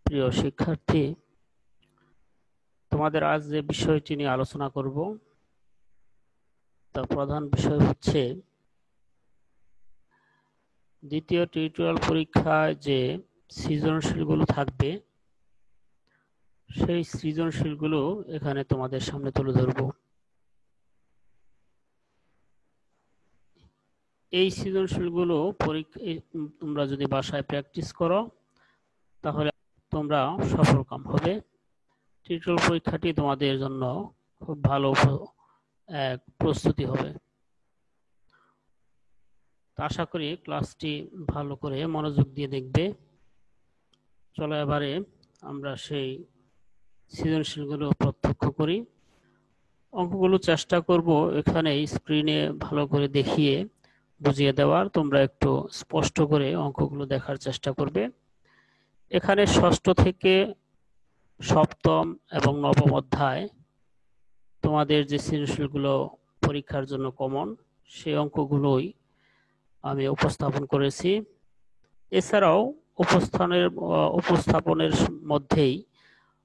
প্রিয় শিক্ষার্থী, তোমাদের আজ যে বিষয়টি নিয়ে আলোচনা করব তার প্রধান বিষয় হচ্ছে দ্বিতীয় টিউটোরিয়াল পরীক্ষায় যে সৃজনশীলগুলো থাকবে সেই সৃজনশীলগুলো এখানে তোমাদের সামনে তুলে ধরব। এই সৃজনশীলগুলো তোমরা যদি বাসায় প্র্যাকটিস করো তাহলে তোমরা সফলকাম হবে। টিউটোরিয়াল পরীক্ষাটি তোমাদের জন্য খুব ভালো এক প্রস্তুতি হবে। আশা করি ক্লাসটি ভালো করে মনোযোগ দিয়ে দেখবে। চলো এবারে আমরা সেই সৃজনশীলগুলো প্রত্যক্ষ করি। অঙ্কগুলো চেষ্টা করব এখানে স্ক্রিনে ভালো করে দেখিয়ে বুঝিয়ে দেওয়ার। তোমরা একটু স্পষ্ট করে অঙ্কগুলো দেখার চেষ্টা করবে। এখানে ষষ্ঠ থেকে সপ্তম এবং নবম অধ্যায় তোমাদের যে সৃজনশীলগুলো পরীক্ষার জন্য কমন, সেই অঙ্কগুলোই আমি উপস্থাপন করেছি। এছাড়াও উপস্থাপনের মধ্যেই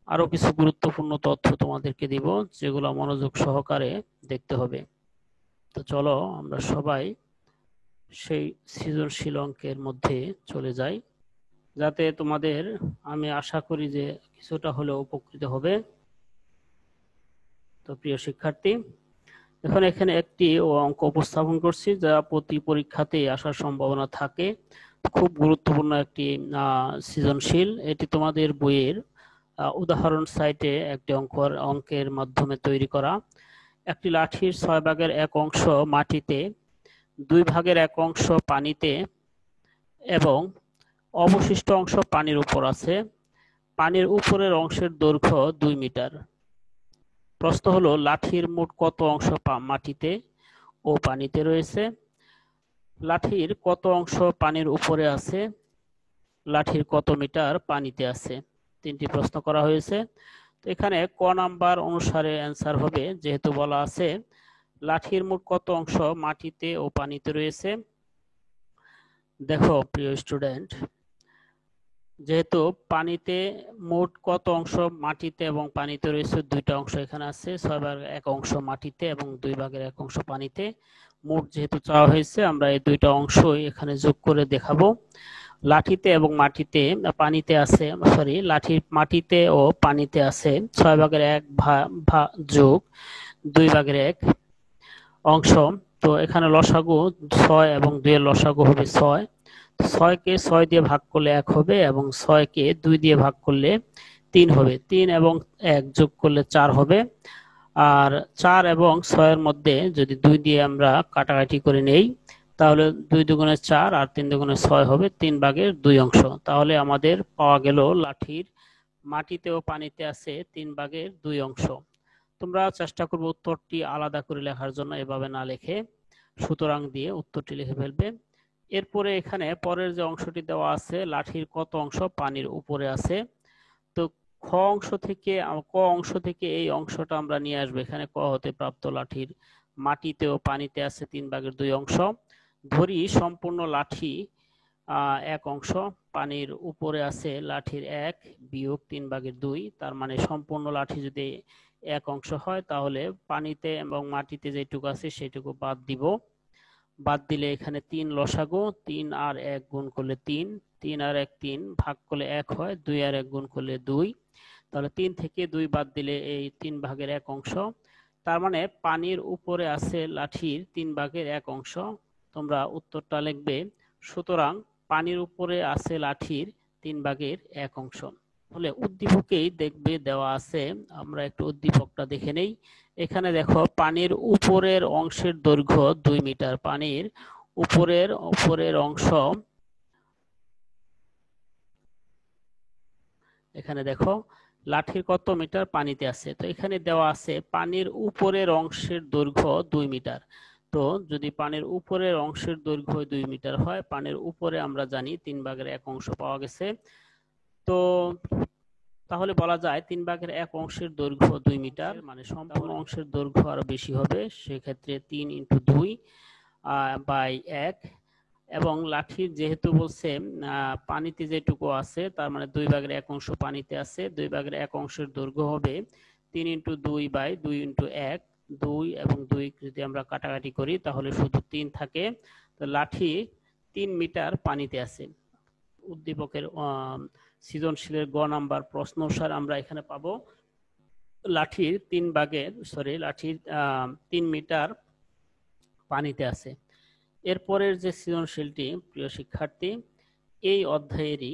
আরো কিছু গুরুত্বপূর্ণ তথ্য তোমাদেরকে দিব, যেগুলো মনোযোগ সহকারে দেখতে হবে। তো চলো আমরা সবাই সেই সৃজনশীল অঙ্কের মধ্যে চলে যাই, যাতে তোমাদের আমি আশা করি যে কিছুটা হলেও উপকৃত হবে। তো প্রিয় শিক্ষার্থী, এখন এখানে একটি অঙ্ক উপস্থাপন করছি যা প্রতি পরীক্ষাতেই আসার সম্ভাবনা থাকে। খুব গুরুত্বপূর্ণ একটি সৃজনশীল। এটি তোমাদের বইয়ের উদাহরণ সাইটে একটি অঙ্কের মাধ্যমে তৈরি করা। একটি লাঠির 6 ভাগের 1 অংশ মাটিতে, 2 ভাগের 1 অংশ পানিতে এবং অবশিষ্ট অংশ পানির উপর আছে। পানির উপরের অংশের দৈর্ঘ্য 2 মিটার। প্রশ্ন হলো লাঠির মোট কত অংশ মাটিতে ও পানিতে রয়েছে, লাঠির কত অংশ পানির উপরে আছে, লাঠির কত মিটার পানিতে আছে। তিনটি প্রশ্ন করা হয়েছে। তো এখানে ক নাম্বার অনুসারে অ্যান্সার হবে, যেহেতু বলা আছে লাঠির মোট কত অংশ মাটিতে ও পানিতে রয়েছে। দেখো প্রিয় স্টুডেন্ট, যেহেতু পানিতে মোট কত অংশ মাটিতে এবং পানিতে রয়েছে, দুইটা অংশ এখানে আছে, 6 ভাগের 1 অংশ মাটিতে এবং 2 ভাগের 1 অংশ পানিতে। মোট যেহেতু চাওয়া হয়েছে, আমরা এই দুইটা অংশই এখানে যোগ করে দেখাবো। লাঠিতে এবং পানিতে আছে, লাঠির মাটিতে ও পানিতে আছে 6 ভাগের 1 যোগ 2 ভাগের 1 অংশ। তো এখানে লসাগু 6 এবং 2 এর লসাগু হবে 6। 6 কে 6 দিয়ে ভাগ করলে 1 হবে এবং 6 কে 2 দিয়ে ভাগ করলে 3 হবে। 3 এবং 1 যোগ করলে 4 হবে। আর 4 এবং 6 এর মধ্যে যদি 2 দিয়ে আমরা কাটাকাটি করে নেই, তাহলে 2 দুগুণে 4 আর 3 দুগুণে 6 হবে 3 ভাগের 2 অংশ। তাহলে আমাদের পাওয়া গেল লাঠির মাটিতে ও পানিতে আছে 3 ভাগের 2 অংশ। তোমরা চেষ্টা করবে উত্তরটি আলাদা করে লেখার জন্য, এভাবে না লিখে সুতরাং দিয়ে উত্তরটি লিখে ফেলবে। এরপরে এখানে পরের যে অংশটি দেওয়া আছে, লাঠির কত অংশ পানির উপরে আছে। তো ক অংশ থেকে এই অংশটা আমরা নিয়ে আসবো। এখানে ক হতে প্রাপ্ত লাঠির মাটিতে ও পানিতে আছে 3 ভাগের 2 অংশ। ধরি সম্পূর্ণ লাঠি 1 অংশ, পানির উপরে আছে লাঠির 1 বিয়োগ 3 ভাগের 2। তার মানে সম্পূর্ণ লাঠি যদি 1 অংশ হয়, তাহলে পানিতে এবং মাটিতে যেটুকু আছে সেটুকু বাদ দিব। বাদ দিলে এখানে 3 লসাগু, 3 আর 1 গুণ করলে 3, 3 আর 1 3, ভাগ করলে 1 হয়, 2 আর 1 গুণ করলে 2। তাহলে 3 থেকে 2 বাদ দিলে এই 3 ভাগের 1 অংশ। তার মানে পানির উপরে আছে লাঠির 3 ভাগের 1 অংশ। তোমরা উত্তরটা লিখবে, সুতরাং পানির উপরে আছে লাঠির 3 ভাগের 1 অংশ। তাহলে উদ্দীপকেই দেখবে দেওয়া আছে, আমরা একটু উদ্দীপকটা দেখে নেই। এখানে দেখো পানির উপরের অংশের দৈর্ঘ্য 2 মিটার। পানির উপরের অংশ, এখানে দেখো লাঠির কত মিটার পানিতে আছে। তো এখানে দেওয়া আছে পানির উপরের অংশের দৈর্ঘ্য 2 মিটার। তো যদি পানির উপরের অংশের দৈর্ঘ্য 2 মিটার হয়, পানির উপরে আমরা জানি 3 ভাগের 1 অংশ পাওয়া গেছে। তো তাহলে বলা যায় 3 ভাগের 1 অংশের দৈর্ঘ্য 2 মিটার, মানে সম্পূর্ণ অংশের দৈর্ঘ্য আরো বেশি হবে। সেক্ষেত্রে 3 × 2 বাই 1 এবং লাঠির যেহেতু বলছে পানিতে যেটুকু আছে তার মানে 2/1 পানিতে আছে, 2/1 দৈর্ঘ্য হবে 3 × 2/2 × 1, 2 এবং 2 যদি আমরা কাটাকাটি করি তাহলে শুধু 3 থাকে। তো লাঠি 3 মিটার পানিতে আছে। উদ্দীপকের সৃজনশীলের গ নাম্বার প্রশ্ন অনুসার আমরা এখানে পাবো লাঠির 3 মিটার পানিতে আছে। এরপরের যে সৃজনশীলটি প্রিয় শিক্ষার্থী, এই অধ্যায়েরই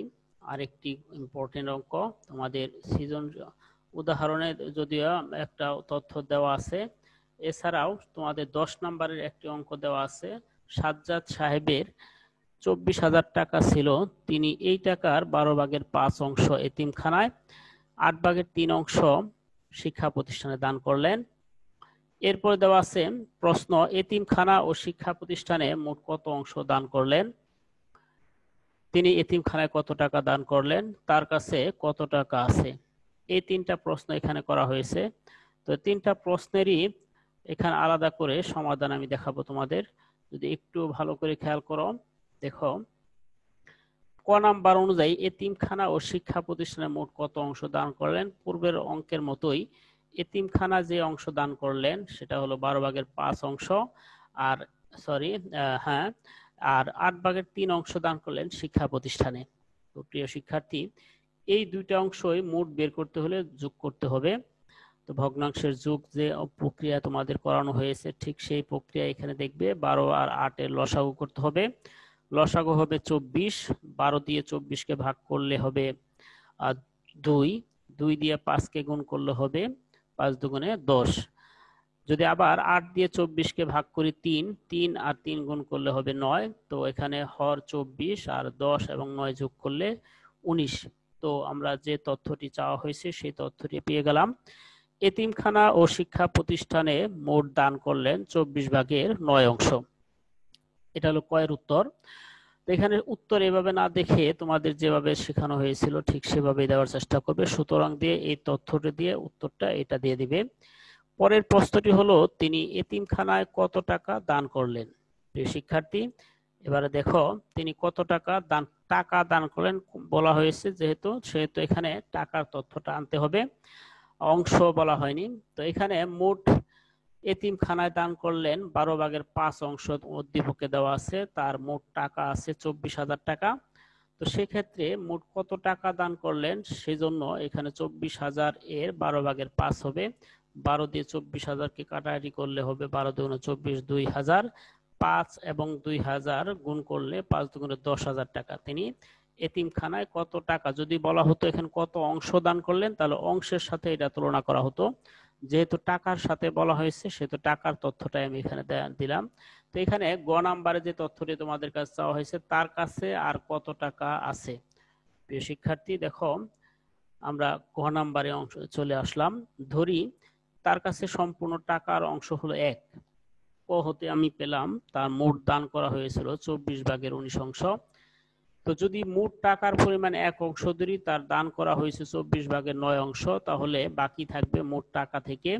আরেকটি ইম্পর্টেন্ট অঙ্ক। তোমাদের সৃজন উদাহরণে যদিও একটা তথ্য দেওয়া আছে, এছাড়াও তোমাদের 10 নম্বরের একটি অঙ্ক দেওয়া আছে। সাজ্জাদ সাহেবের 24,000 টাকা ছিল, তিনি এই টাকার 12/5 এতিমখানায়, 8/3 শিক্ষা প্রতিষ্ঠানে দান করলেন। এরপর দেওয়া আছে প্রশ্ন, এতিমখানা ও শিক্ষা প্রতিষ্ঠানে মোট কত অংশ দান করলেন? তিনি এতিমখানায় কত টাকা দান করলেন, তার কাছে কত টাকা আছে? এই 3টা প্রশ্ন এখানে করা হয়েছে। তো 3টা প্রশ্নেরই এখানে আলাদা করে সমাধান আমি দেখাবো তোমাদের। যদি একটু ভালো করে খেয়াল করো, দেখো ক নাম্বার অনুযায়ী এতিমখানা ও শিক্ষা প্রতিষ্ঠানে মোট কত অংশ দান করলেন? পূর্বের অঙ্কের মতোই এতিমখানা যে অংশ দান করলেন সেটা হলো 12/5 আর হ্যাঁ, আর 8/3 দান করলেন শিক্ষা প্রতিষ্ঠানে। তো প্রিয় শিক্ষার্থী, এই দুইটা অংশই মোট বের করতে হলে যোগ করতে হবে। তো ভগ্নাংশের যোগ যে প্রক্রিয়া তোমাদের করানো হয়েছে ঠিক সেই প্রক্রিয়া এখানে দেখবে। 12 আর 8 এর লসাগু করতে হবে। লসাগু হবে 24, 12 দিয়ে 24কে ভাগ করলে হবে 2, 2 দিয়ে 5কে গুণ করলে হবে 5 দুগুণে 10। যদি আবার 8 দিয়ে 24কে ভাগ করি 3, 3 আর 3 গুণ করলে হবে 9। তো এখানে হর 24 আর 10 এবং 9 যোগ করলে 19। তো আমরা যে তথ্যটি চাওয়া হয়েছে সেই তথ্যটি পেয়ে গেলাম। এতিমখানা ও শিক্ষা প্রতিষ্ঠানে মোট দান করলেন 24/9। এটা হলো কয়ের উত্তর। তো এখানে উত্তর এভাবে না দেখে তোমাদের যেভাবে শেখানো হয়েছিল ঠিক সেভাবে দেওয়ার চেষ্টা করবে। সুতরাং দিয়ে এই তথ্যটি দিয়ে উত্তরটা এটা দিয়ে দিবে। পরের প্রশ্নটি হলো, তিনি এতিমখানায় কত টাকা দান করলেন? প্রিয় শিক্ষার্থী, এবারে দেখো তিনি কত টাকা দান করলেন বলা হয়েছে, সেহেতু এখানে টাকার তথ্যটা আনতে হবে, অংশ বলা হয়নি। তো এখানে মোট এতিমখানায় দান করলেন 12/5 উদ্দীপকে দেওয়া আছে, তার মোট টাকা আছে 24,000 টাকা। তো সেক্ষেত্রে মোট কত টাকা দান করলেন, সেজন্য এখানে 24,000 এর 12/5 হবে। 12 দিয়ে 24,000কে কাটাকাটি করলে হবে 12 দুগুণে 24, 2,000। 5 এবং 2,000 গুণ করলে 5 দুগুণে 10,000 টাকা। তিনি এতিমখানায় কত টাকা, যদি বলা হতো এখানে কত অংশ দান করলেন তাহলে অংশের সাথে এটা তুলনা করা হতো। যেহেতু টাকার সাথে বলা হয়েছে সেহেতু টাকার তথ্যটাই আমি এখানে দিলাম। তো এখানে গ নাম্বারে যে তথ্যটি তোমাদের কাছে চাওয়া হয়েছে, তার কাছে আর কত টাকা আছে? প্রিয় শিক্ষার্থী, দেখো আমরা গ নাম্বারে অংশ চলে আসলাম। ধরি তার কাছে সম্পূর্ণ টাকার অংশ হলো 1। ক হতে আমি পেলাম তার মোট দান করা হয়েছিল 24/19। তো যদি মোট টাকার পরিমাণ 1 ধরি, তার দান করা হয়েছে 24/9, তাহলে বাকি থাকবে মোট টাকা থেকে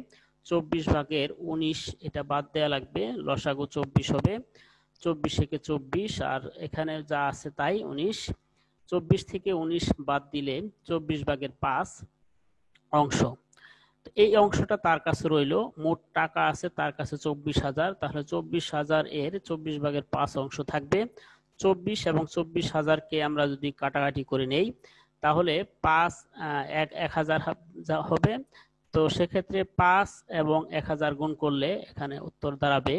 24/19 এটা বাদ দেওয়া লাগবে। লসাগু 24 হবে, 24 থেকে 24 আর এখানে যা আছে তাই 19। 24 থেকে 19 বাদ দিলে 24/5 অংশ। এই অংশটা তার কাছে রইল। মোট টাকা আছে তার কাছে 24,000, তাহলে 24,000 এর 24/5 অংশ থাকবে 24 এবং 24,000কে আমরা যদি কাটাকাটি করে নেই তাহলে 1,000 হবে। তো সেক্ষেত্রে 5 এবং 1,000 গুণ করলে এখানে উত্তর দাঁড়াবে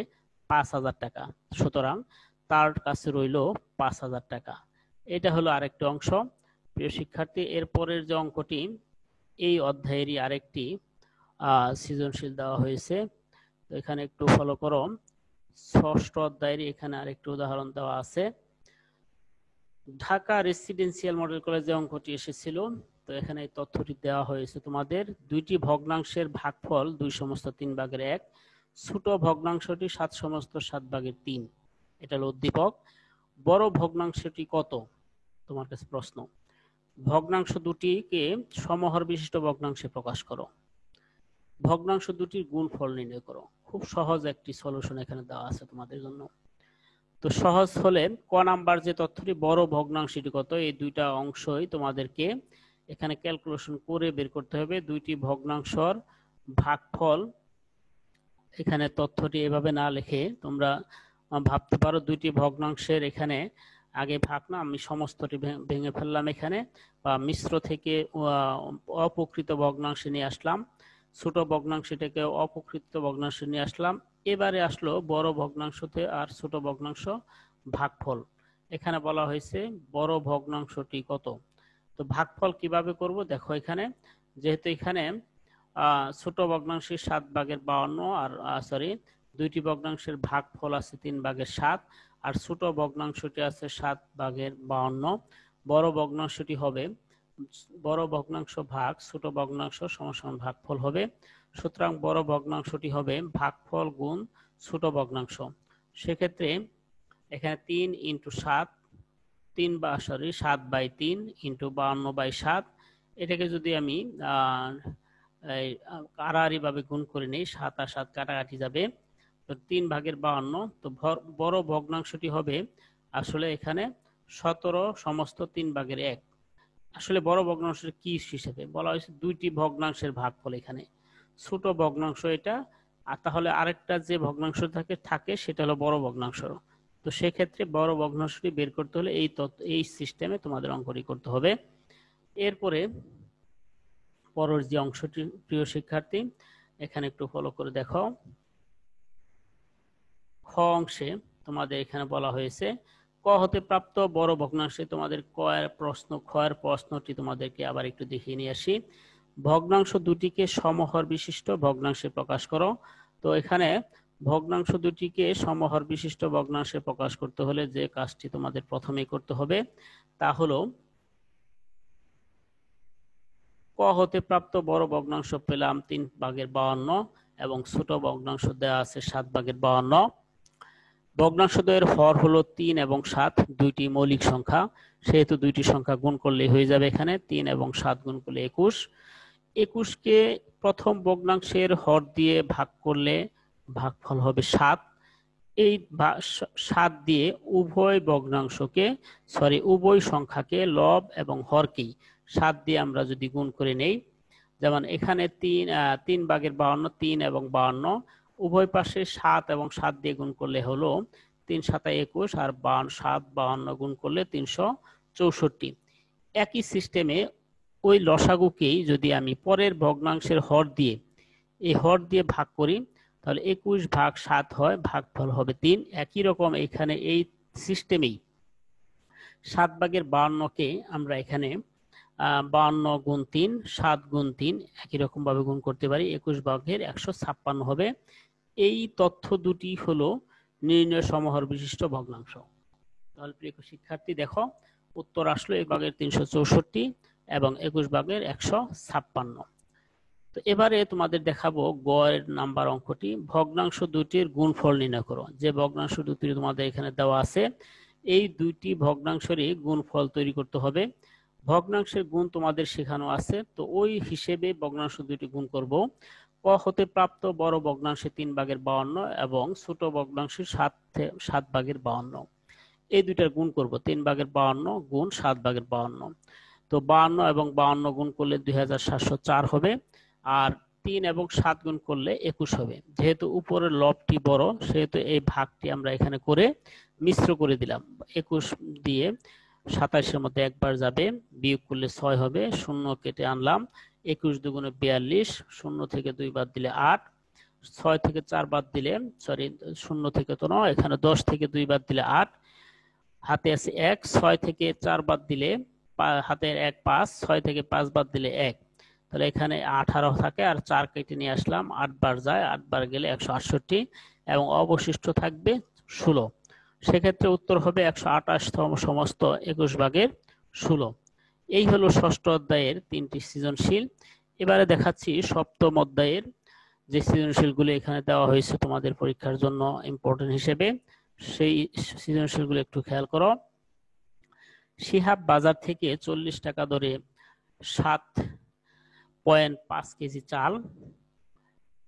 5,000 টাকা। সুতরাং তার কাছে রইল 5,000 টাকা। এটা হলো আরেকটি অংশ। প্রিয় শিক্ষার্থী, এরপরের যে অঙ্কটি এই অধ্যায়েরই আরেকটি সৃজনশীল দেওয়া হয়েছে। তো এখানে একটু ফলো করো। 6ষ্ঠ অধ্যায়ের এখানে আরেকটি উদাহরণ দেওয়া আছে। ঢাকা রেসিডেন্সিয়াল মডেল কলেজে অঙ্কটি এসেছিল। তো এখানে এই তথ্যটি দেওয়া হয়েছে তোমাদের। দুইটি ভগ্নাংশের ভাগফল 2/3 ছোট ভগ্নাংশটি 7/7 এটা হলো উদ্দীপক। বড় ভগ্নাংশটি কত? তোমার কাছে প্রশ্ন। ভগ্নাংশ দুটিকে সমহর বিশিষ্ট ভগ্নাংশে প্রকাশ করো। ভগ্নাংশ দুটির গুণফল নির্ণয় করো। খুব সহজ একটি সলিউশন এখানে দেওয়া আছে তোমাদের জন্য। তো সহজ হলে ক নাম্বার যে তথ্যটি বড় ভগ্নাংশটি কত, এই দুইটা অংশই তোমাদেরকে এখানে ক্যালকুলেশন করে বের করতে হবে। দুইটি ভগ্নাংশর ভাগফল, এখানে তথ্যটি এভাবে না লিখে তোমরা ভাবতে পারো দুইটি ভগ্নাংশের এখানে আগে ভাগ না, আমি সমস্তটি ভেঙে ফেললাম এখানে, বা মিশ্র থেকে অপ্রকৃত ভগ্নাংশে নিয়ে আসলাম, ছোট ভগ্নাংশটাকে অপ্রকৃত ভগ্নাংশে নিয়ে আসলাম। এবারে আসলো বড় ভগ্নাংশতে আর ছোট ভগ্নাংশ ভাগফল। এখানে বলা হয়েছে বড় ভগ্নাংশটি কত। তো ভাগফল কিভাবে করব দেখো, এখানে যেহেতু এখানে ছোট ভগ্নাংশের 7/52 আর দুইটি ভগ্নাংশের ভাগফল আছে 3/7 আর ছোট ভগ্নাংশটি আছে 7/52। বড় ভগ্নাংশটি হবে বড় ভগ্নাংশ ভাগ ছোট ভগ্নাংশ সমান ভাগফল হবে। সুতরাং বড় ভগ্নাংশটি হবে ভাগফল গুণ ছোট ভগ্নাংশ। সেক্ষেত্রে এখানে 3 × 7 7/3 × 52/7, এটাকে যদি আমি আড়াআড়ি ভাবে গুণ করে নেই, 7 আর 7 কাটাকাটি যাবে, তো 3/52। তো বড় ভগ্নাংশটি হবে আসলে এখানে 17 সমস্ত 3/1। আসলে বড় ভগ্নাংশের কি হিসেবে বলা হয়েছে, দুইটি ভগ্নাংশের ভাগফল এখানে ছোট ভগ্নাংশ এটা, আর তাহলে আরেকটা যে ভগ্নাংশ থাকে সেটা হলো বড় ভগ্নাংশ। তো সেক্ষেত্রে বড় ভগ্নাংশটি বের করতে হলে এই সিস্টেমে তোমাদের অঙ্কটি করতে হবে। এরপরে পরের যে অংশটি প্রিয় শিক্ষার্থী এখানে একটু ফলো করে দেখো। খ অংশে তোমাদের এখানে বলা হয়েছে ক হতে প্রাপ্ত বড় ভগ্নাংশে তোমাদের খ এর প্রশ্নটি তোমাদেরকে আবার একটু দেখিয়ে নিয়ে আসি। ভগ্নাংশ দুটিকে সমহর বিশিষ্ট ভগ্নাংশে প্রকাশ করো। তো এখানে ভগ্নাংশ দুটিকে সমহর বিশিষ্ট ভগ্নাংশে প্রকাশ করতে হলে যে কাজটি তোমাদের প্রথমেই করতে হবে তা হলো ক হতে প্রাপ্ত বড় ভগ্নাংশ পেলাম 3/52 এবং ছোট ভগ্নাংশ দেওয়া আছে 7/52। ভগ্নাংশদ্বয়ের হর হলো 3 এবং 7, দুইটি মৌলিক সংখ্যা, সেহেতু দুইটি সংখ্যা গুণ করলেই হয়ে যাবে। এখানে 3 এবং 7 গুণ করলে 21। 21কে প্রথম ভগ্নাংশের হর দিয়ে ভাগ করলে ভাগফল হবে 7। এই 7 দিয়ে উভয় সংখ্যাকে লব এবং হরকেই 7 দিয়ে আমরা যদি গুণ করে নেই, যেমন এখানে 3/52 3 এবং 52, উভয় পাশে 7 এবং 7 দিয়ে গুণ করলে হলো 3 7 21 আর 7/52 গুণ করলে 364। একই সিস্টেমে ওই লসাগুকেই যদি আমি পরের ভগ্নাংশের হর দিয়ে ভাগ করি তাহলে 21/7 হয়, ভাগফল হবে 3। একই রকম এখানে এই সিস্টেমেই 7/52কে আমরা এখানে 52 গুণ 3 7 গুণ 3 একই রকম ভাবে গুণ করতে পারি, 21/156 হবে। এই তথ্য দুটি হলো নির্ণয় সমহর বিশিষ্ট ভগ্নাংশ। তাহলে প্রিয় শিক্ষার্থী দেখো উত্তর আসলো 1/364 এবং 21/156। তো এবারে তোমাদের দেখাবো গ এর নাম্বার অঙ্কটি। ভগ্নাংশ দুটির গুণফল নির্ণয় করো। যে ভগ্নাংশ দুটি তোমাদের এখানে দেওয়া আছে এই দুইটি ভগ্নাংশেরই গুণফল তৈরি করতে হবে। ভগ্নাংশের গুণ তোমাদের শেখানো আছে, তো ওই হিসেবে ভগ্নাংশ দুটি গুণ করব। ক হতে প্রাপ্ত বড় ভগ্নাংশে 3/52 এবং ছোট ভগ্নাংশে 7/52, এই দুইটার গুণ করব। 3/52 গুণ 7/52, তো 52 এবং 52 গুণ করলে 2704 হবে, আর 3 এবং 7 গুণ করলে 21 হবে। যেহেতু উপরের লবটি বড় সেহেতু এই ভাগটি আমরা এখানে করে মিশ্র করে দিলাম। 21 দিয়ে 27-এর মধ্যে একবার যাবে, বিয়োগ করলে 6 হবে, শূন্য কেটে আনলাম, 21 দুগুণে 42, শূন্য থেকে 2 বাদ দিলে 8, 6 থেকে 4 বাদ দিলে শূন্য থেকে তো নয়, এখানে 10 থেকে 2 বাদ দিলে 8, হাতে আছে 1, 6 থেকে 4 বাদ দিলে হাতের 1 5, 6 থেকে 5 বাদ দিলে 1, তাহলে এখানে 18 থাকে, আর 4 কেটে নিয়ে আসলাম, 8 বার যায়, 8 বার গেলে 168 এবং অবশিষ্ট থাকবে 16। সেক্ষেত্রে উত্তর হবে 128তম সমস্ত 21/16। এই হলো ষষ্ঠ অধ্যায়ের 3টি সৃজনশীল। এবারে দেখাচ্ছি সপ্তম অধ্যায়ের যে সৃজনশীলগুলো এখানে দেওয়া হয়েছে তোমাদের পরীক্ষার জন্য ইম্পর্টেন্ট হিসেবে, সেই সৃজনশীলগুলো একটু খেয়াল করো। শিহাব বাজার থেকে 40 টাকা দরে 7.5 কেজি চাল,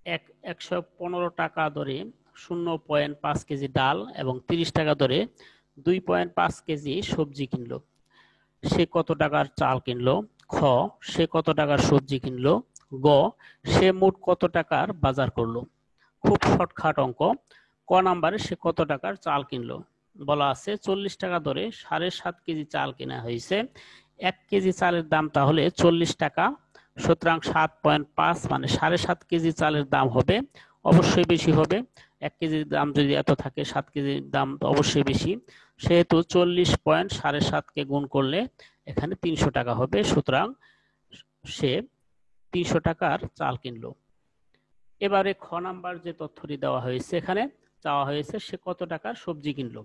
115 টাকা দরে 0.5 কেজি ডাল এবং 30 টাকা দরে 2.5 কেজি সবজি কিনলো। সে কত টাকার চাল কিনলো? খ, সে কত টাকার সবজি কিনলো? গ, সে মোট কত টাকার বাজার করলো? খুব শর্টকাট অঙ্ক। ক নাম্বারে সে কত টাকার চাল কিনলো। বলা আছে 40 টাকা দরে 7.5 কেজি চাল কেনা হয়েছে। 1 কেজি চালের দাম তাহলে 40 টাকা, সুতরাং 7.5 মানে 7.5 কেজি চালের দাম হবে অবশ্যই বেশি হবে। 1 কেজির দাম যদি এত থাকে, 7 কেজির দাম তো অবশ্যই বেশি, সেহেতু 40.7.5 কে গুণ করলে এখানে 300 টাকা হবে। সুতরাং সে 300 টাকার চাল কিনলো। এবারে খ নাম্বার যে তথ্যটি দেওয়া হয়েছে, এখানে চাওয়া হয়েছে সে কত টাকার সবজি কিনলো।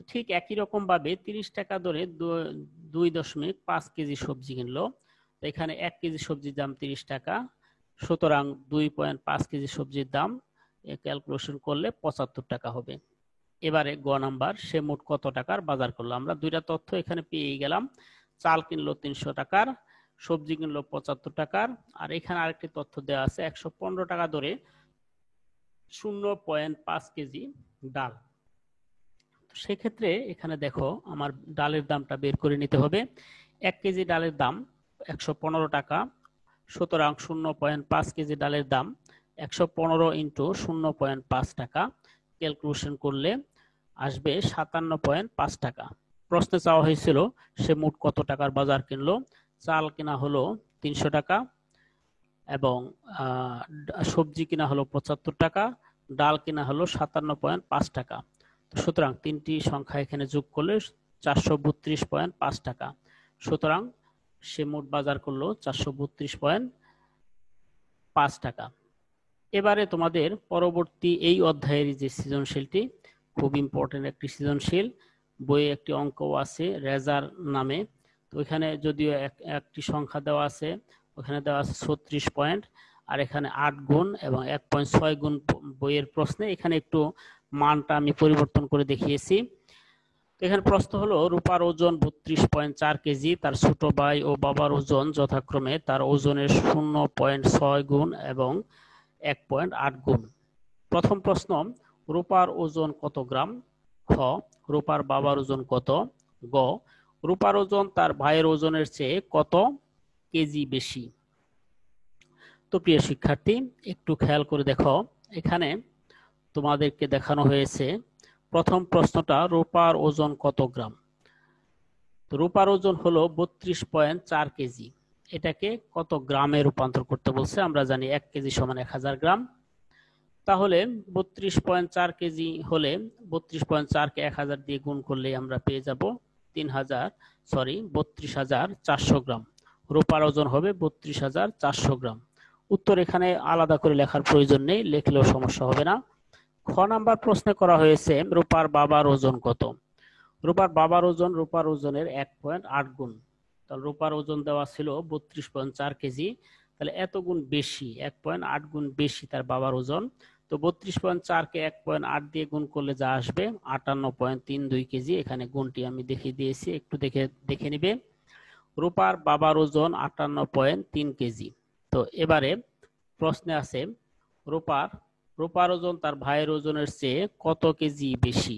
ঠিক একই রকম ভাবে 30 টাকা দরে 2.5 কেজি সবজি কিনলো। এখানে 1 কেজি সবজির দাম 30 টাকা, সুতরাং 2.5 কেজি সবজির দাম ক্যালকুলেশন করলে 75 টাকা হবে। এবারে গ নাম্বার, সে মোট কত টাকার বাজার করলো। আমরা দুইটা তথ্য এখানে পেয়ে গেলাম, চাল কিনলো 300 টাকার, সবজি কিনলো 75 টাকার, আর এখানে আরেকটি তথ্য দেওয়া আছে 115 টাকা দরে 0.5 কেজি ডাল। সেক্ষেত্রে এখানে দেখো আমার ডালের দামটা বের করে নিতে হবে। 1 কেজি ডালের দাম 115 টাকা, সুতরাং 0.5 কেজি ডালের দাম 115 ইন্টু 0.5 টাকা, ক্যালকুলেশন করলে আসবে 57.5 টাকা। প্রশ্নে চাওয়া হয়েছিল সে মোট কত টাকার বাজার কিনলো। চাল কিনা হলো 300 টাকা এবং সবজি কিনা হলো 75 টাকা, ডাল কিনা হলো 57.5 টাকা। সুতরাং তিনটি সংখ্যা এখানে যোগ করলে 432.5 টাকা। সুতরাং সে মোট বাজার করলো 432.5 টাকা। এবারে তোমাদের পরবর্তী এই অধ্যায়ের যে সৃজনশীলটি খুব ইম্পর্টেন্ট একটি সৃজনশীল, বইয়ে একটি অঙ্ক আছে রেজার নামে। তো এখানে যদিও একটি সংখ্যা দেওয়া আছে, ওখানে দেওয়া আছে 36 পয়েন্ট, আর এখানে 8 গুণ এবং 1.6 গুণ বইয়ের প্রশ্নে এখানে একটু মানটা আমি পরিবর্তন করে দেখিয়েছি। এখানে প্রশ্ন হলো রূপার ওজন 32.4 কেজি, তার ছোট ভাই ও বাবার ওজন যথাক্রমে তার ওজনের 0.6 গুণ এবং 1.8 গুণ। প্রথম প্রশ্ন, রূপার ওজন কত গ্রাম? খ, রূপার বাবার ওজন কত? গ, রূপার ওজন তার ভাইয়ের ওজনের চেয়ে কত কেজি বেশি? তো প্রিয় শিক্ষার্থী, একটু খেয়াল করে দেখো, এখানে তোমাদেরকে দেখানো হয়েছে প্রথম প্রশ্নটা রূপার ওজন কত গ্রাম। তো রূপার ওজন হলো 32.4 কেজি, এটাকে কত গ্রামে রূপান্তর করতে বলছে। আমরা জানি 1 কেজি সমান 1000 গ্রাম। তাহলে 32.4 কেজি হলে 32.4 কে 1000 দিয়ে গুণ করলে আমরা পেয়ে যাব 32,400 গ্রাম। রূপার ওজন হবে 32,400 গ্রাম। উত্তর এখানে আলাদা করে লেখার প্রয়োজন নেই, লিখলেও সমস্যা হবে না। খ নাম্বার প্রশ্নে করা হয়েছে রূপার বাবার ওজন কত। রূপার বাবার ওজন রূপার ওজনের 1.8 গুণ। তাহলে রূপার ওজন দেওয়া ছিল 32.4 কেজি, তাহলে এত গুণ বেশি, 1.8 গুণ বেশি তার বাবার ওজন। তো 32.4 কে 1.8 দিয়ে গুণ করলে যা আসবে 58.32 কেজি। এখানে গুণটি আমি দেখিয়ে দিয়েছি, একটু দেখে নিবে। রূপার বাবার ওজন 58.3 কেজি। তো এবারে প্রশ্নে আছে রূপার ওজন তার ভাইয়ের ওজনের চেয়ে কত কেজি বেশি।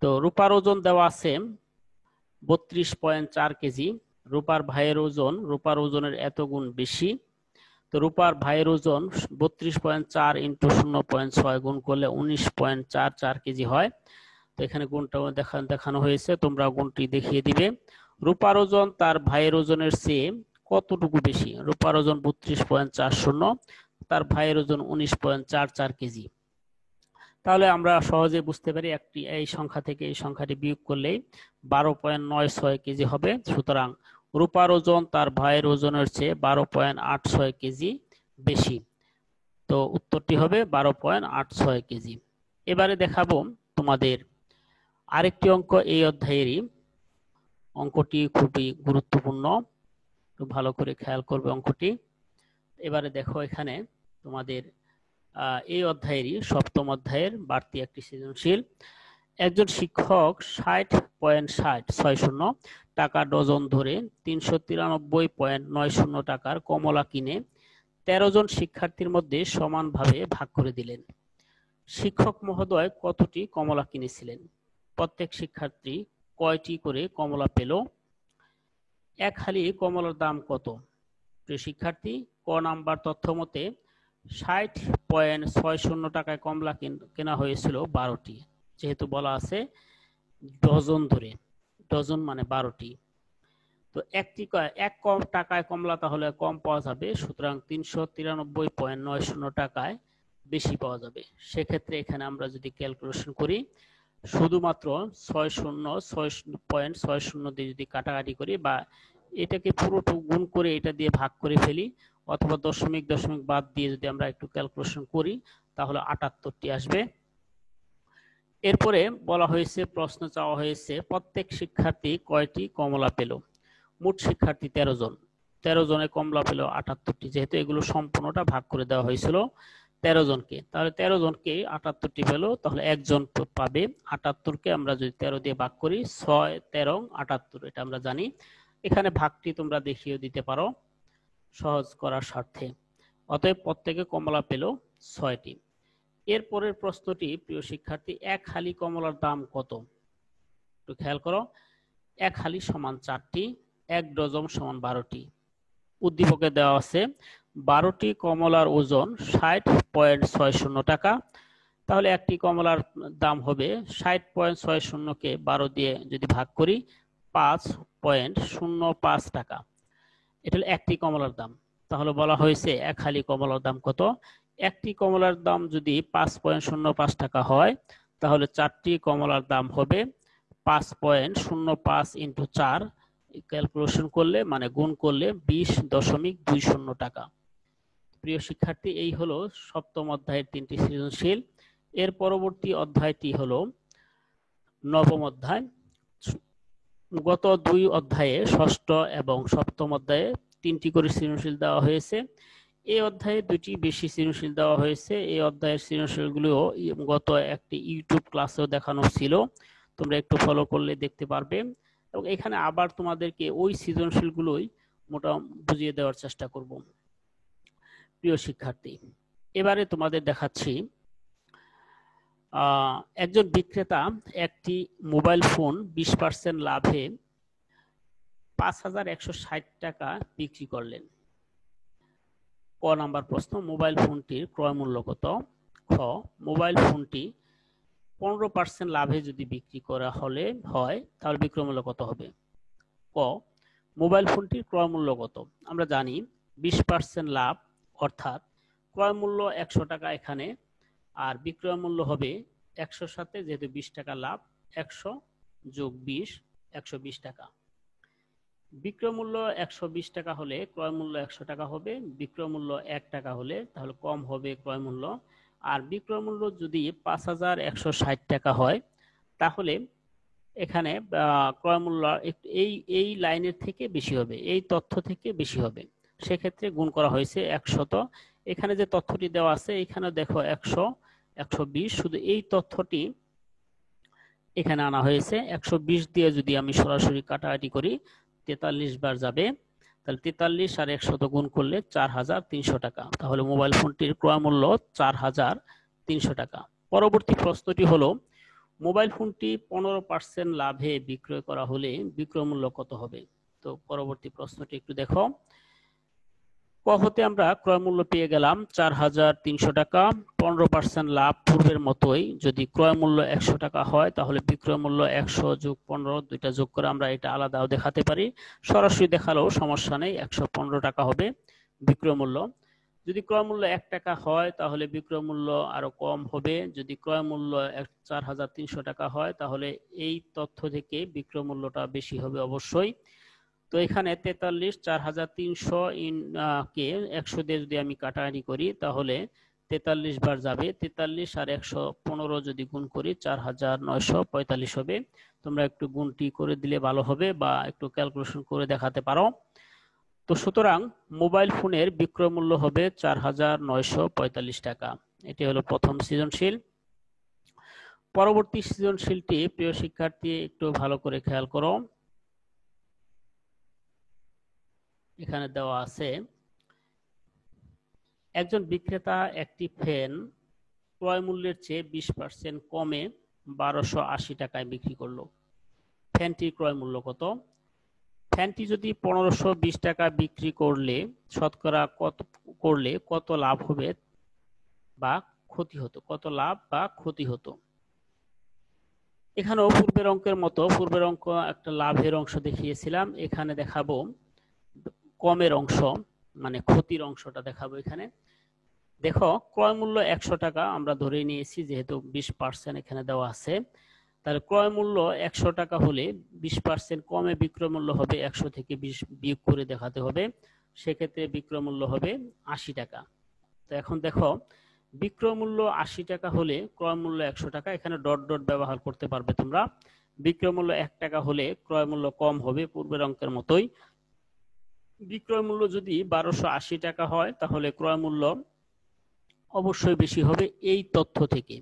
তো রূপার ওজন দেওয়া আছে 32.4 কেজি, রূপার ভাইয়ের ওজন রূপার ওজনের এত গুণ বেশি। তো রূপার ভাইয়ের ওজন 32.4 ইন্টু 0.6 গুণ করলে 19.44 কেজি হয়। তো এখানে গুণটাও দেখানো হয়েছে, তোমরা গুণটি দেখিয়ে দিবে। রূপার ওজন তার ভাইয়ের ওজনের চেয়ে কতটুকু বেশি? রূপার ওজন 32.40, তার ভাইয়ের ওজন 19.44 কেজি। তাহলে আমরা সহজে বুঝতে পারি এই সংখ্যা থেকে এই সংখ্যাটি বিয়োগ করলেই 12.96 কেজি হবে। সুতরাং রূপার ওজন তার ভাইয়ের ওজনের চেয়ে 12.86 কেজি বেশি। তো উত্তরটি হবে 12.86 কেজি। এবারে দেখাবো তোমাদের আরেকটি অঙ্ক এই অধ্যায়েরই। অঙ্কটি খুবই গুরুত্বপূর্ণ, একটু ভালো করে খেয়াল করবে অঙ্কটি। এবারে দেখো, এখানে তোমাদের এই অধ্যায়েরই সপ্তম অধ্যায়ের বাড়তি একটি সৃজনশীল। একজন শিক্ষক 60.60 টাকা ডজন ধরে 393.90 টাকার কমলা কিনে 13 জন শিক্ষার্থীর মধ্যে সমানভাবে ভাগ করে দিলেন। শিক্ষক মহোদয় কতটি কমলা কিনেছিলেন? প্রত্যেক শিক্ষার্থী কয়টি করে কমলা পেল? এক হালি কমলার দাম কত? প্রিয় শিক্ষার্থী, ক নাম্বার তথ্য মতে 60.60 টাকায় কমলা কেনা হয়েছিল 12টি। যেহেতু বলা আছে ডজন ধরে, ডজন মানে 12টি, তো এক কম টাকায় কমলা তাহলে কম পাওয়া যাবে, সুতরাং 393.90 টাকায় বেশি পাওয়া যাবে। সেক্ষেত্রে এখানে আমরা যদি ক্যালকুলেশন করি, শুধুমাত্র 6.60 দিয়ে যদি কাটাকাটি করি বা এটাকে পুরোটুকু গুণ করে এটা দিয়ে ভাগ করে ফেলি, অথবা দশমিক দশমিক বাদ দিয়ে যদি আমরা একটু ক্যালকুলেশন করি, তাহলে 78টি আসবে। এরপরে বলা হয়েছে, প্রশ্ন চাওয়া হয়েছে প্রত্যেক শিক্ষার্থী কয়টি কমলা পেল? মোট শিক্ষার্থী 13 জন, 13 জনে কমলা পেল 78টি। যেহেতু এগুলো সম্পূর্ণটা ভাগ করে দেওয়া হয়েছিল 13 জনকে, তাহলে 13 জনকে 78টি পেল, তাহলে একজন পাবে 78কে আমরা যদি 13 দিয়ে ভাগ করি, 6 13 78, এটা আমরা জানি। এখানে ভাগটি তোমরা দেখিয়ে দিতে পারো সহজ করার স্বার্থে। অতএব প্রত্যেকে কমলা পেল 6টি। এরপরের প্রশ্নটি, প্রিয় শিক্ষার্থী, এক হালি কমলার দাম কত? একটু খেয়াল করো। এক হালি সমান 4টি, এক ডজন সমান 12টি। উদ্দীপকে দেওয়া আছে 12টি কমলার ওজন 60.60 টাকা। তাহলে একটি কমলার দাম হবে 60.60কে 12 দিয়ে যদি ভাগ করি, 5.05 টাকা। এটা হলো একটি কমলার দাম। তাহলে বলা হয়েছে এক হালি কমলার দাম কত? একটি কমলার দাম যদি 5.05 টাকা হয়, তাহলে 4টি কমলার দাম হবে 5.05 ইন্টু 4, ক্যালকুলেশন করলে মানে গুণ করলে 20.20 টাকা। প্রিয় শিক্ষার্থী, এই হলো সপ্তম অধ্যায়ের 3টি সৃজনশীল। এর পরবর্তী অধ্যায়টি হলো নবম অধ্যায়। গত 2 অধ্যায়ে, ষষ্ঠ এবং সপ্তম অধ্যায়ে 3টি করে সৃজনশীল দেওয়া হয়েছে। এই অধ্যায়ে 2টি বেশি সৃজনশীল দেওয়া হয়েছে। এই অধ্যায়ের সৃজনশীলগুলো গত একটি ইউটিউব ক্লাসেও দেখানো ছিল, তোমরা একটু ফলো করলে দেখতে পারবে। এবং এখানে আবার তোমাদেরকে ওই সৃজনশীলগুলোই মোটামুটি বুঝিয়ে দেওয়ার চেষ্টা করব। প্রিয় শিক্ষার্থী, এবারে তোমাদের দেখাচ্ছি একজন বিক্রেতা একটি মোবাইল ফোন 20% লাভে 5160 টাকা বিক্রি করলেন। ক নাম্বার প্রশ্ন, মোবাইল ফোনটির ক্রয় মূল্য কত? খ, মোবাইল ফোনটি 15% লাভে যদি বিক্রি করা হয় তাহলে বিক্রয় মূল্য কত হবে? ক, মোবাইল ফোনটির ক্রয় মূল্য কত? আমরা জানি 20% লাভ, অর্থাৎ ক্রয় মূল্য 100 টাকা এখানে, আর বিক্রয় মূল্য হবে 100 সাথে যেহেতু 20 টাকা লাভ, 100 যোগ 20, 120 টাকা। বিক্রয় মূল্য 120 টাকা হলে ক্রয় মূল্য 100 টাকা হবে। বিক্রয় মূল্য 1 টাকা হলে তাহলে কম হবে ক্রয় মূল্য। আর বিক্রয় মূল্য যদি 5160 টাকা হয়, তাহলে এখানে ক্রয় মূল্য এই লাইনের থেকে বেশি হবে, এই তথ্য থেকে বেশি হবে। সেক্ষেত্রে গুণ করা হয়েছে 100। এখানে যে তথ্যটি দেওয়া আছে, এখানে দেখো 100, 120, শুধু এই তথ্যটি এখানে আনা হয়েছে। 120 দিয়ে যদি আমি সরাসরি কাটাকাটি করি, 43 বার যাবে, তাহলে 43 আর 100 গুণ করলে 4300 টাকা। তাহলে মোবাইল ফোনটির ক্রয় মূল্য 4300 টাকা। পরবর্তী প্রশ্নটি হলো, মোবাইল ফোনটি 15% লাভে বিক্রয় করা হলে বিক্রয় মূল্য কত হবে? তো পরবর্তী প্রশ্নটি একটু দেখো। ক হতে আমরা ক্রয় মূল্য পেয়ে গেলাম 4300 টাকা। 15% লাভ পূর্বের মতোই, যদি ক্রয় মূল্য 100 টাকা হয় তাহলে বিক্রয় মূল্য 100 যোগ 15, দুইটা যোগ করে আমরা এটা আলাদাও দেখাতে পারি, সরাসরি দেখালেও সমস্যা নেই, 115 টাকা হবে বিক্রয় মূল্য। যদি ক্রয় মূল্য 1 টাকা হয় তাহলে বিক্রয় মূল্য আরো কম হবে। যদি ক্রয় মূল্য 4300 টাকা হয় তাহলে এই তথ্য থেকে বিক্রয় মূল্যটা বেশি হবে অবশ্যই। তো এখানে 43, 4300 কে 100 দিয়ে যদি আমি কাটাকাটি করি, তাহলে 43 বার যাবে, 43 আর 115 যদি গুণ করি 4945 হবে। তোমরা একটু গুণটি করে দিলে ভালো হবে, বা একটু ক্যালকুলেশন করে দেখাতে পারো। তো সুতরাং মোবাইল ফোনের বিক্রয় মূল্য হবে 4945 টাকা। এটি হলো প্রথম সৃজনশীল। পরবর্তী সৃজনশীলটি, প্রিয় শিক্ষার্থী, একটু ভালো করে খেয়াল করো। এখানে দেওয়া আছে, একজন বিক্রেতা একটি ফ্যান ক্রয় মূল্যের চেয়ে 20% কমে 1280 টাকায় বিক্রি করলো। ফ্যানটির ক্রয় মূল্য কত? ফ্যানটি যদি 1520 টাকা বিক্রি করলে শতকরা কত লাভ হবে বা ক্ষতি হতো, কত লাভ বা ক্ষতি হতো। এখানেও পূর্বের অঙ্কের মতো, পূর্বের অঙ্ক একটা লাভের অংশ দেখিয়েছিলাম, এখানে দেখাবো কমের অংশ, মানে ক্ষতির অংশটা দেখাবো। এখানে দেখো ক্রয় মূল্য 100 টাকা আমরা ধরে নিয়েছি, যেহেতু 20% এখানে দেওয়া আছে, তাহলে ক্রয় মূল্য 100 টাকা হলে 20% কমে বিক্রয় মূল্য হবে 100 থেকে 20 বিয়োগ করে দেখাতে হবে, সেক্ষেত্রে বিক্রয় মূল্য হবে 80 টাকা। তো এখন দেখো বিক্রয় মূল্য 80 টাকা হলে ক্রয় মূল্য 100 টাকা, এখানে ডট ডট ব্যবহার করতে পারবে তোমরা। বিক্রয় মূল্য 1 টাকা হলে ক্রয় মূল্য কম হবে, পূর্বের অঙ্কের মতোই। বিক্রয় মূল্য যদি 1280 টাকা হয় তাহলে ক্রয় মূল্য অবশ্যই বেশি হবে এই তথ্য থেকে।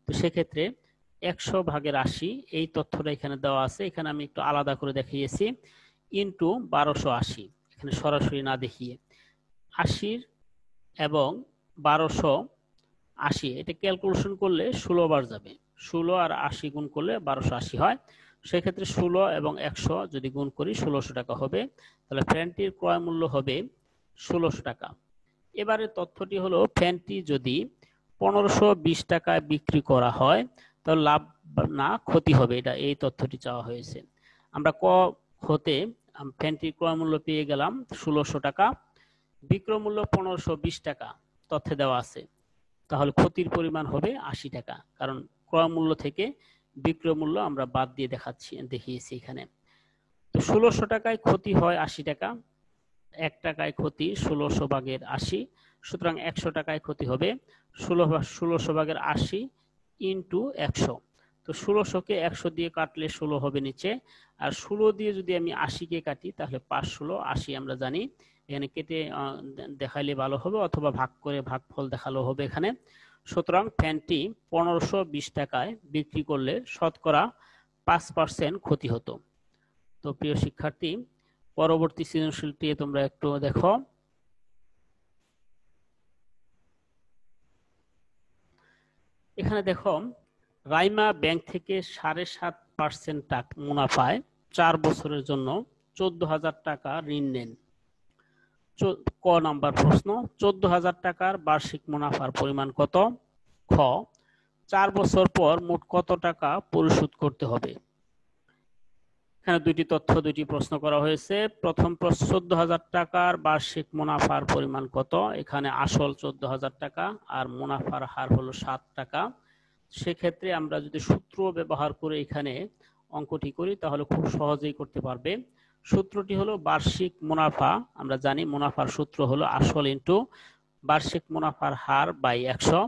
তো সেক্ষেত্রে 100/80 এই তথ্যটা এখানে দেওয়া আছে, এখানে আমি একটু আলাদা করে দেখিয়েছি, ইন্টু 1280, এখানে সরাসরি না দেখিয়ে 80 এবং 1280 এটা ক্যালকুলেশন করলে 16 বার যাবে, 16 আর 80 গুণ করলে 1280 হয়, সেক্ষেত্রে 16 এবং 100 যদি গুণ করি 1600 টাকা হবে, তাহলে ফ্যানটির ক্রয় মূল্য হবে 1600 টাকা। এবারে তথ্যটি হলো ফ্যানটি যদি 1520 টাকায় বিক্রি করা হয় তাহলে লাভ না ক্ষতি হবে, এটা এই তথ্যটি চাওয়া হয়েছে। আমরা ক হতে ফ্যানটির ক্রয় মূল্য পেয়ে গেলাম 1600 টাকা, বিক্রয় মূল্য 1520 টাকা তথ্যে দেওয়া আছে, তাহলে ক্ষতির পরিমাণ হবে 80 টাকা, কারণ ক্রয় মূল্য থেকে বিক্রয় মূল্য আমরা বাদ দিয়ে দেখিয়েছি এখানে। তো 1600 টাকায় ক্ষতি হয় 80 টাকা, 1 টাকায় ক্ষতি 1600/80, সুতরাং 100 টাকায় ক্ষতি হবে 1600/80 ইন্টু 100। তো 1600-কে 100 দিয়ে কাটলে 16 হবে নিচে, আর 16 দিয়ে যদি আমি 80-কে কাটি তাহলে 5-16-80 আমরা জানি, এখানে কেটে দেখাইলে ভালো হবে, অথবা ভাগ করে ভাগফল দেখালেও হবে এখানে। সুতরাং ফ্যানটি 1520 টাকায় বিক্রি করলে শতকরা 5% ক্ষতি হতো। তো প্রিয় শিক্ষার্থী, পরবর্তী সৃজনশীলটি তোমরা একটু দেখো। এখানে দেখো রাইমা ব্যাংক থেকে 7.5% টাকা মুনাফায় 4 বছরের জন্য 14,000 টাকা ঋণ নেন। ক নাম্বার প্রশ্ন, 14,000 টাকার বার্ষিক মুনাফার পরিমাণ কত? খ 4 বছর পর মোট কত টাকা পরিশোধ করতে হবে? এখানে দুইটি প্রশ্ন করা হয়েছে। প্রথম প্রশ্ন, 14,000 টাকার বার্ষিক মুনাফার পরিমাণ কত? এখানে আসল 14,000 টাকা আর মুনাফার হার হলো 7 টাকা। সেক্ষেত্রে আমরা যদি সূত্র ব্যবহার করে এখানে অঙ্কটি করি তাহলে খুব সহজেই করতে পারবে। সূত্রটি হলো বার্ষিক মুনাফা, আমরা জানি মুনাফার সূত্র হলো আসল ইন্টু বার্ষিক মুনাফার হার বাই 100।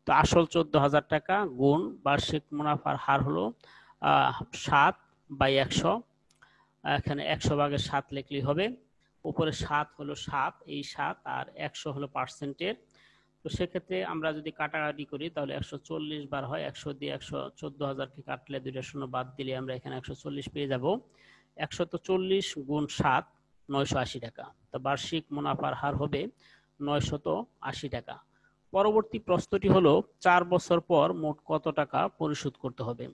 তো আসল 14,000 টাকা গুণ বার্ষিক মুনাফার হার হলো 7/100, এখানে 100/7 লিখলেই হবে, উপরে 7 হলো 7, এই 7 আর 100 হলো পার্সেন্টের। তো সেক্ষেত্রে আমরা যদি কাটাকাটি করি তাহলে 140 বার হয়, 100 দিয়ে 14,000-কে কাটলে 2টা শূন্য বাদ দিলে আমরা এখানে 140 পেয়ে যাব। 140 গুণ 7 980 টাকা। তো বার্ষিক মুনাফার হার হবে 980 টাকা। পরবর্তী প্রশ্নটি হলো 4 বছর পর মোট কত টাকা পরিশোধ করতে হবে?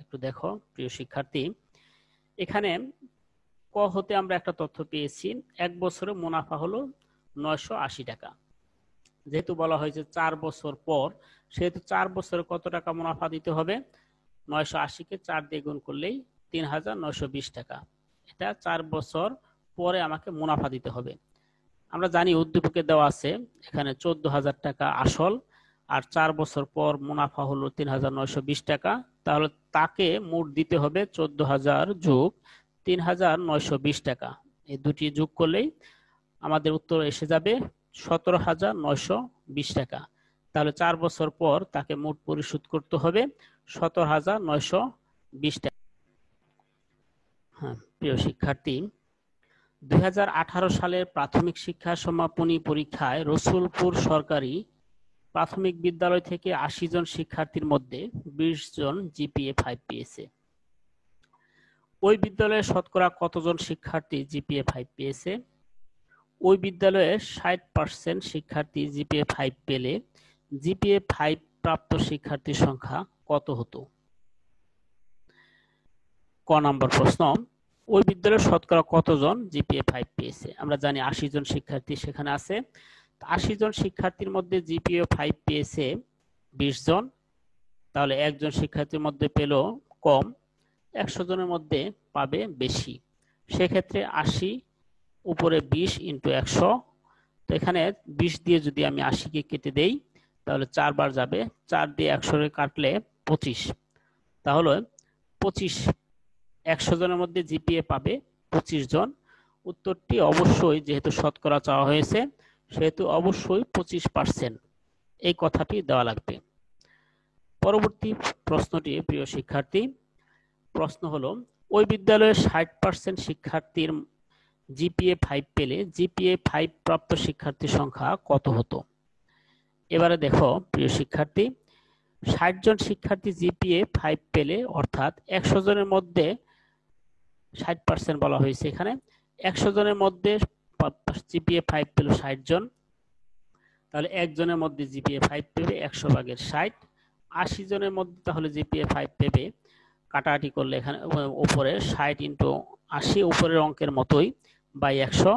একটু দেখো প্রিয় শিক্ষার্থী, এখানে ক হতে আমরা একটা তথ্য পেয়েছি, 1 বছরে মুনাফা হলো 980 টাকা। যেহেতু বলা হয়েছে 4 বছর পর, সেহেতু 4 বছরে কত টাকা মুনাফা দিতে হবে? 980-কে 4 দিয়ে গুণ করলেই 3,920 টাকা। এটা 4 বছর পরে আমাকে মুনাফা দিতে হবে। আমরা জানি উদ্দীপকে দেওয়া আছে এখানে 14,000 টাকা আসল, আর 4 বছর পর মুনাফা হলো 3,920 টাকা, তাহলে তাকে মোট দিতে হবে 14,000 যোগ 3,920 টাকা। এই দুটি যোগ করলেই আমাদের উত্তর এসে যাবে 17,920 টাকা। তাহলে 4 বছর পর তাকে মোট পরিশোধ করতে হবে 17,920 টাকা। হ্যাঁ প্রিয় শিক্ষার্থী, 2018 সালের প্রাথমিক শিক্ষা সমাপনী পরীক্ষায় রসুলপুর সরকারি প্রাথমিক বিদ্যালয় থেকে 80 জন শিক্ষার্থীর মধ্যে 20 জন জিপিএ 5 পেয়েছে। ওই বিদ্যালয়ে শতকরা কতজন শিক্ষার্থী জিপিএ 5 পেয়েছে? ওই বিদ্যালয়ে 60% শিক্ষার্থী জিপিএ 5 পেলে জিপিএ 5 প্রাপ্ত শিক্ষার্থীর সংখ্যা কত হতো? ক নম্বর প্রশ্ন, ওই বিদ্যালয়ের শতকরা কতজন জিপিএ 5 পেয়েছে? আমরা জানি 80 জন শিক্ষার্থী সেখানে আছে। 80 জন শিক্ষার্থীর মধ্যে জিপিএ 5 পেয়েছে 20 জন, তাহলে একজন শিক্ষার্থীর মধ্যে পেল কম, 100 জনের মধ্যে পাবে বেশি। সেক্ষেত্রে 80 উপরে 20 ইন্টু 100, তো এখানে 20 দিয়ে যদি আমি 80কে কেটে দেই তাহলে 4 বার যাবে, 4 দিয়ে 100 কাটলে 25, তাহলে 25, 100 জনের মধ্যে জিপিএ পাবে 25 জন। উত্তরটি অবশ্যই, যেহেতু শতকরা চাওয়া হয়েছে সেহেতু অবশ্যই 25% এই কথাটি দেওয়া লাগবে। পরবর্তী প্রশ্নটি প্রিয় শিক্ষার্থী, প্রশ্ন হলো ওই বিদ্যালয়ের 60% শিক্ষার্থীর জিপিএ 5 পেলে জিপিএ 5 প্রাপ্ত শিক্ষার্থীর সংখ্যা কত হতো? এবারে দেখো প্রিয় শিক্ষার্থী, 60 জন শিক্ষার্থী জিপিএ 5 পেলে, অর্থাৎ 100 জনের মধ্যে 60% বলা হয়েছে এখানে, 100 জনের মধ্যে জিপিএ 5 পেল 60 জন, তাহলে একজনের মধ্যে জিপিএ 5 পেবে 100 ভাগের 60, 80 জনের মধ্যে তাহলে জিপিএ 5 পেবে, কাটাকাটি করলে এখানে উপরে 60 ইন্টু 80 উপরের অঙ্কের মতোই বাই 100।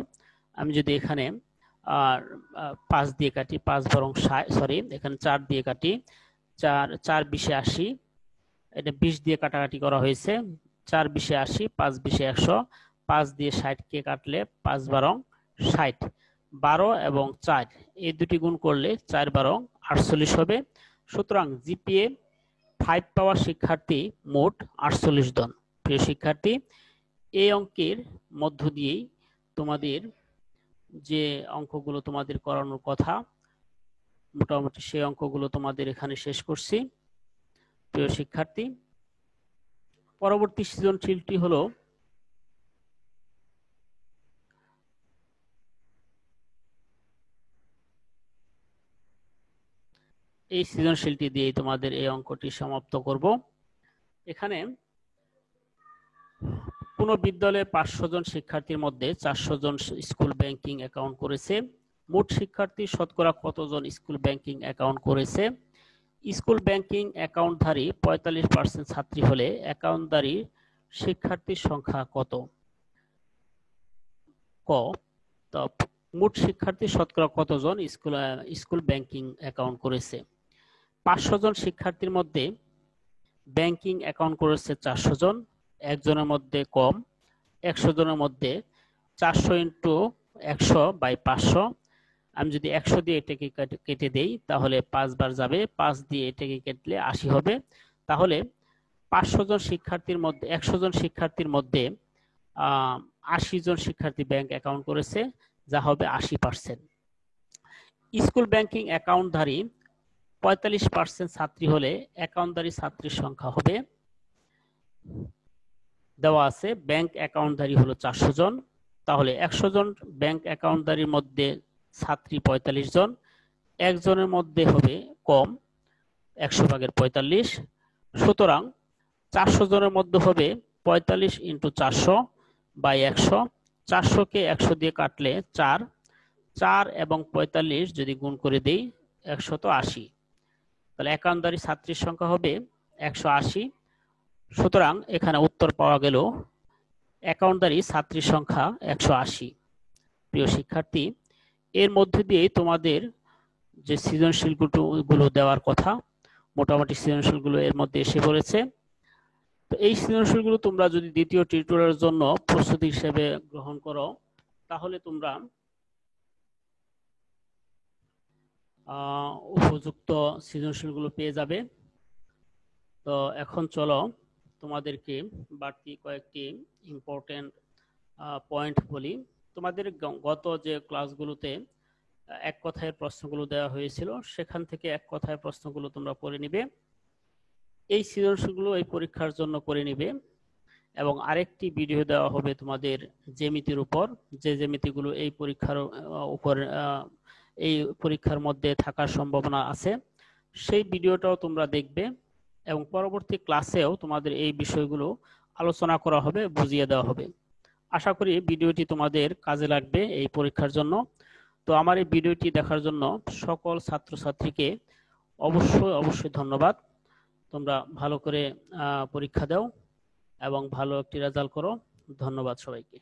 আমি যদি এখানে 5 দিয়ে কাটি, 5 বরং 60, সরি এখানে 4 দিয়ে কাটি, 4 20 80, এটা 20 দিয়ে কাটাকাটি করা হয়েছে, 4 20 80, 5 20 100, 5 দিয়ে 60কে কাটলে 5 12 60, 12 এবং 4 এই দুটি গুণ করলে 4 12 48 হবে। সুতরাং জিপিএ 5 পাওয়া শিক্ষার্থী মোট 48 জন। প্রিয় শিক্ষার্থী, এই অঙ্কের মধ্য দিয়েই তোমাদের যে অঙ্কগুলো তোমাদের করানোর কথা মোটামুটি সেই অঙ্কগুলো তোমাদের এখানে শেষ করছি। প্রিয় শিক্ষার্থী, পরবর্তী সৃজনশীলটি হলো এই সৃজনশীলটি দিয়ে তোমাদের এই অঙ্কটি সমাপ্ত করব। এখানে কোন বিদ্যালয়ে 500 জন শিক্ষার্থীর মধ্যে 400 জন স্কুল ব্যাংকিং অ্যাকাউন্ট করেছে, মোট শিক্ষার্থী শতকরা কতজন স্কুল ব্যাংকিং অ্যাকাউন্ট করেছে? স্কুল ব্যাংকিং অ্যাকাউন্টধারী 45% ছাত্রী হলে অ্যাকাউন্টধারী শিক্ষার্থীর সংখ্যা কত? ক, তো মোট শিক্ষার্থী শতকরা কতজন স্কুল ব্যাংকিং অ্যাকাউন্ট করেছে? 500 জন শিক্ষার্থীর মধ্যে ব্যাংকিং অ্যাকাউন্ট করেছে 400 জন, একজনের মধ্যে কম, 100 জনের মধ্যে 400 ইন্টু 100 বাই 500, আমি যদি 100 দিয়ে এটাকে কেটে দেই তাহলে 5 বার যাবে, 5 দিয়ে এটাকে কেটলে 80 হবে, তাহলে 500 জন শিক্ষার্থীর মধ্যে 100 জন শিক্ষার্থীর মধ্যে 80 জন শিক্ষার্থী ব্যাংক অ্যাকাউন্ট করেছে, যা হবে 80%। স্কুল ব্যাংকিং অ্যাকাউন্টধারী 45% ছাত্রী হলে অ্যাকাউন্টধারী ছাত্রীর সংখ্যা হবে, দেওয়া আছে ব্যাংক অ্যাকাউন্টধারী হলো 400 জন, তাহলে 100 জন ব্যাংক অ্যাকাউন্টধারীর মধ্যে ছাত্রী 45 জন, একজনের মধ্যে হবে কম, 100 ভাগের 45, সুতরাং 400 জনের মধ্যে হবে 45 ইন্টু 400 বাই 100, 400কে 100 দিয়ে কাটলে 4, 4 এবং 45 যদি গুণ করে দেই 180, তাহলে অ্যাকাউন্টধারী ছাত্রীর সংখ্যা হবে 180। সুতরাং এখানে উত্তর পাওয়া গেল অ্যাকাউন্টধারী ছাত্রীর সংখ্যা 180। প্রিয় শিক্ষার্থী, এর মধ্যে দিয়ে তোমাদের যে সৃজনশীলগুলো দেওয়ার কথা মোটামুটি সৃজনশীলগুলো এর মধ্যে এসে পড়েছে। তো এই সৃজনশীলগুলো তোমরা যদি দ্বিতীয় টিউটোরিয়ালের জন্য প্রস্তুতি হিসেবে গ্রহণ করো তাহলে তোমরা উপযুক্ত সৃজনশীলগুলো পেয়ে যাবে। তো এখন চলো তোমাদেরকে বাড়তি কয়েকটি ইম্পর্টেন্ট পয়েন্ট বলি। তোমাদের গত যে ক্লাসগুলোতে এক কথায় প্রশ্নগুলো দেওয়া হয়েছিল সেখান থেকে এক কথায় প্রশ্নগুলো তোমরা পড়ে নিবে, এই সৃজনশীলগুলো এই পরীক্ষার জন্য করে নিবে, এবং আরেকটি ভিডিও দেওয়া হবে তোমাদের জ্যামিতির উপর, যে জ্যামিতিগুলো এই পরীক্ষার উপর এই পরীক্ষার মধ্যে থাকার সম্ভাবনা আছে, সেই ভিডিওটাও তোমরা দেখবে এবং পরবর্তী ক্লাসেও তোমাদের এই বিষয়গুলো আলোচনা করা হবে, বুঝিয়ে দেওয়া হবে। আশা করি ভিডিওটি তোমাদের কাজে লাগবে এই পরীক্ষার জন্য। তো আমার এই ভিডিওটি দেখার জন্য সকল ছাত্রছাত্রীকে অবশ্যই অবশ্যই ধন্যবাদ। তোমরা ভালো করে পরীক্ষা দাও এবং ভালো একটি রেজাল্ট করো। ধন্যবাদ সবাইকে।